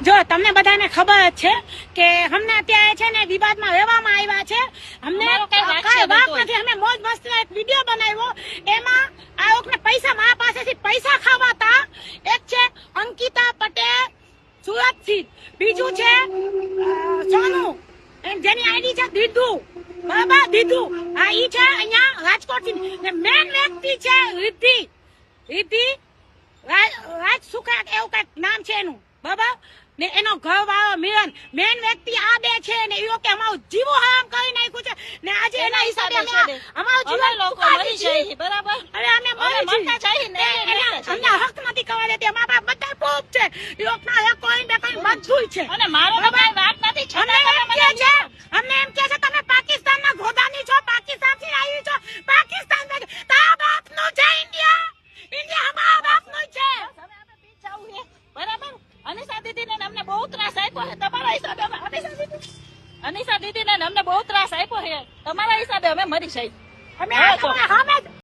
જો તમને બધાને ખબર જ છે કે અમને અત્યારે છે ને વિવાદમાં રહેવામાં આવ્યા છે. અમને કઈ વાત નથી. અમે મોજ મસ્તીનો એક વિડીયો બનાવ્યો, એમાં આ લોકોને પૈસા મારા પાસેથી પૈસા ખાવાતા. એક છે અંકિતા પટેલ સુરતથી, બીજું છે સોનુ જેની આઈડી છે દીધુ, બરાબર દીધુ, હા ઈ છે અહીંયા રાજકોટથી. ને મેન વ્યક્તિ છે રિદ્ધિ રાજ સુખા એવું કઈક નામ છે એનું, બરાબર ને એનો ઘરવાળો મિલન. મેન વ્યક્તિ આ બે છે ને એ કે અમારું જીવો હરામ કરી નાખ્યું છે ને આજે એના હિસાબે અમારું જીવન મરી જાય, બરાબર. હવે અમે મરતા જઈએ ને અમને હક નથી કરવા દેતી. અમારા બાપ બધા પ્રૂફ છે, લોકના હક કોઈ બે કોઈ બધું છે. અને મારો કઈ વાત નથી છે. અમને એમ કે છે તમે પાકિસ્તાનના ગોદાની છો, પાકિસ્તાનથી આવી છો, પાકિસ્તાન તારા બાપનું છે ઇન્ડિયા, ઇન્ડિયા અમારા બાપનું છે. બરાબર. અનિશા દીદીને અમને બહુ ત્રાસ આપ્યો છે તમારા હિસાબે. અનિશા દીદીને અમને બહુ ત્રાસ આપ્યો છે તમારા હિસાબે અમે મરી જાય. અમે